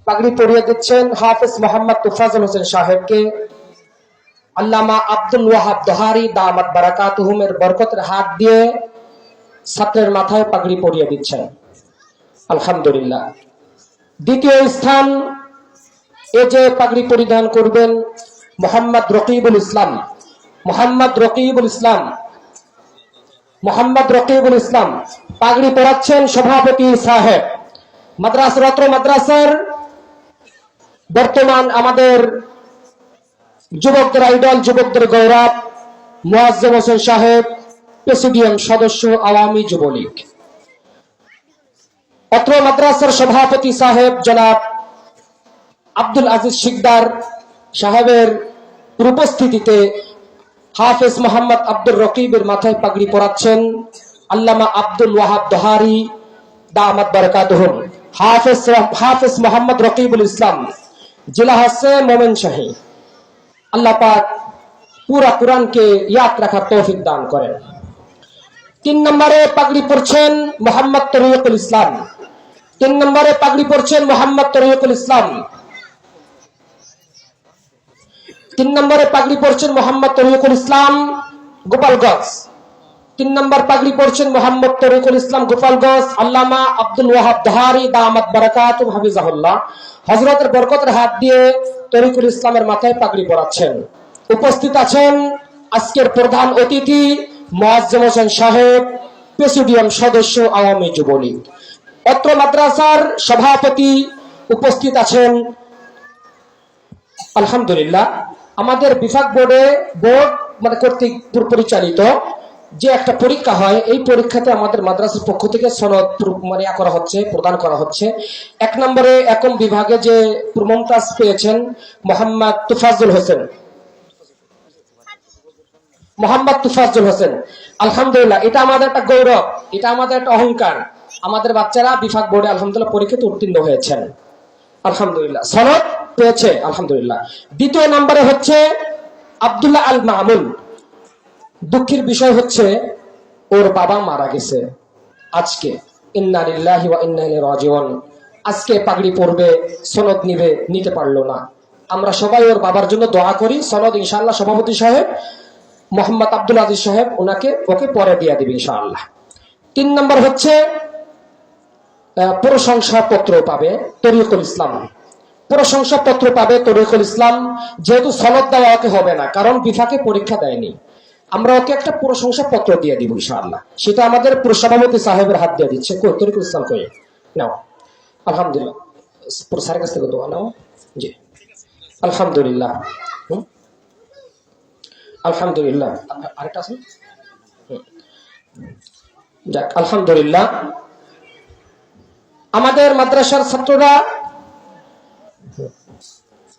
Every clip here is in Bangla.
পাগড়ি পরিয়ে দিচ্ছেন হাফেজ মোহাম্মদ তুফাজুল হোসেন সাহেবকে আল্লামা আব্দুল ওয়াহাব দহারি দামাত বারাকাতুহুমের বরকতের হাত দিয়ে ছাত্রের মাথায় পাগড়ি পরিয়ে দিচ্ছেন। আলহামদুলিল্লাহ। দ্বিতীয় স্থান এ যে পাগড়ি পরিধান করবেন মোহাম্মদ রকিবুল ইসলাম। মোহাম্মদ রকিবুল ইসলাম মোহাম্মদ রকিবুল ইসলাম পাগড়ি পরাচ্ছেন সভাপতি সাহেব মাদ্রাসা মাদ্রাসার বর্তমান আমাদের যুবকদের আইডল, যুবকদের গৌরব মুয়াজ্জেম হোসেন সাহেব, প্রেসিডিয়াম সদস্য আওয়ামী যুবলীগ। অত্র মাদ্রাসার সভাপতি সাহেব জনাব আব্দুল আজিজ শিকদার সাহেবের উপস্থিতিতে হাফেজ মোহাম্মদ আব্দুর রকিবের মাথায় পাগড়ি পরাচ্ছেন আল্লামা আব্দুল ওয়াহাব দহারি দামাত বারাকাতুহুম। হাফেজ মোহাম্মদ রকিবুল ইসলাম, জেলা হচ্ছে মোমেনশাহী। আল্লাহ পাক পুরা কোরআনকে ইয়াদ রাখার তৌফিক দান করেন। 3 নম্বরে পাগড়ি পরছেন মোহাম্মদ তরিকুল ইসলাম। 3 নম্বরে পাগড়ি পরছেন মোহাম্মদ তরিকুল ইসলাম। 3 নম্বরে পাগড়ি পরছেন মোহাম্মদ তরিকুল ইসলাম গোপালগঞ্জ। 3 নম্বর পাগড়ি পরছেন মোহাম্মদ তরিকুল ইসলাম গোপালগঞ্জ আল্লামা আব্দুল ওয়াহাব দহারি দামাত বারাকাতুহু হাফিজাহুল্লাহ হযরতের বরকতের হাত দিয়ে তরিকুল ইসলামের মাথায় পাগড়ি পরাচ্ছেন। উপস্থিত আছেন আজকের প্রধান অতিথি মুয়াজ্জেম হোসেন সাহেব, প্রেসিডিয়াম সদস্য আওয়ামী যুবলীগ। অত্র মাদ্রাসার সভাপতি উপস্থিত আছেন। আলহামদুলিল্লাহ। আমাদের বিভাগ বোর্ড কর্তৃক পরিচালিত যে একটা পরীক্ষা হয়, এই পরীক্ষাতে আমাদের মাদ্রাসার পক্ষ থেকে সনদ করা হচ্ছে, প্রদান করা হচ্ছে। 1 নম্বরে একম বিভাগে যে মুমতাজ পেয়েছেন মোহাম্মদ তুফাজুল হোসেন। আলহামদুলিল্লাহ। এটা আমাদের একটা গৌরব, এটা আমাদের একটা অহংকার। আমাদের বাচ্চারা বিভাগ বোর্ডে আলহামদুলিল্লাহ পরীক্ষাতে উত্তীর্ণ হয়েছেন। আলহামদুলিল্লাহ, সনদ পেয়েছে আলহামদুলিল্লাহ। 2 নম্বরে হচ্ছে আব্দুল্লাহ আল মামুন। দুঃখের বিষয় হচ্ছে ওর বাবা মারা গেছে আজকে। ইন্না লিল্লাহি ওয়া ইন্না ইলাইহি রাজিউন। আজকে পাগড়ি পরবে, সনদ নিতে পারলো না। আমরা সবাই ওর বাবার জন্য দোয়া করি। সনদ ইনশাআল্লাহ সভাপতি সাহেব মোহাম্মদ আব্দুল আজিজ সাহেব ওকে পরে দিয়ে দিবে ইনশাআল্লাহ। 3 নম্বর হচ্ছে প্রশংসাপত্র পাবে তরিকুল ইসলাম। প্রশংসাপত্র পাবে তরিকুল ইসলাম। যেহেতু সনদ দেওয়া ওকে হবে না, কারণ বিভাগে পরীক্ষা দেয়নি, আমরা ওকে একটা প্রশংসাপত্র দিয়ে দিব ইনশাআল্লাহ। সেটা আমাদের সভাপতি সাহেবের হাত দিয়ে দিচ্ছে। তরিকুল ইসলাম কই নাও। আলহামদুলিল্লাহ, স্যারের কাছ থেকে দোয়া নাও। জি আলহামদুলিল্লাহ। আলহামদুলিল্লাহ। আরেকটা আছে, যাক আলহামদুলিল্লাহ। আমাদের মাদ্রাসার ছাত্ররা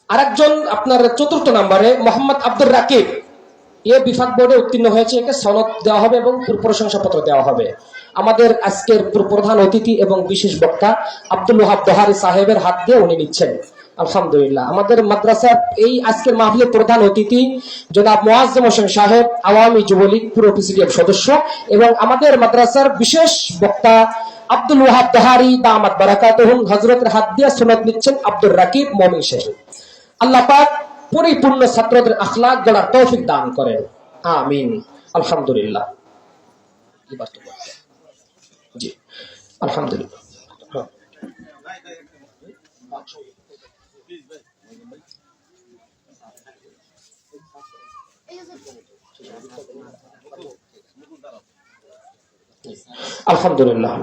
আরেকজন আপনার 4র্থ নম্বরে মোহাম্মদ আব্দুর রাকিব, এ বিভাগ বোর্ডে উত্তীর্ণ হয়েছে। একে সনদ দেওয়া হবে এবং প্রশংসাপত্র দেওয়া হবে। আমাদের আজকের প্রধান অতিথি এবং বিশেষ বক্তা আব্দুল ওয়াহাব দহারি সাহেবের হাত দিয়ে উনি নিচ্ছেন। আলহামদুলিল্লাহ। আমাদের মাদ্রাসার এই আজকের মাহফিলের প্রধান অতিথি জনাব মুয়াজ্জেম হোসেন সাহেব, আওয়ামী যুবলীগ পুরো প্রেসিডিয়াম সদস্য, এবং আমাদের মাদ্রাসার বিশেষ বক্তা আব্দুল ওয়াহাব দহারি দামাত বারাকাতুহুম হযরতের হাত দিয়ে সনদ নিচ্ছেন আব্দুর রাকিব মুমিন সাহেব। আল্লাহ পাক পরিপূর্ণ ছাত্রদের আখলাক গড়ার তৌফিক দান করেন, আমিন। আলহামদুলিল্লাহ। জি আলহামদুলিল্লাহ। আলহামদুলিল্লাহ।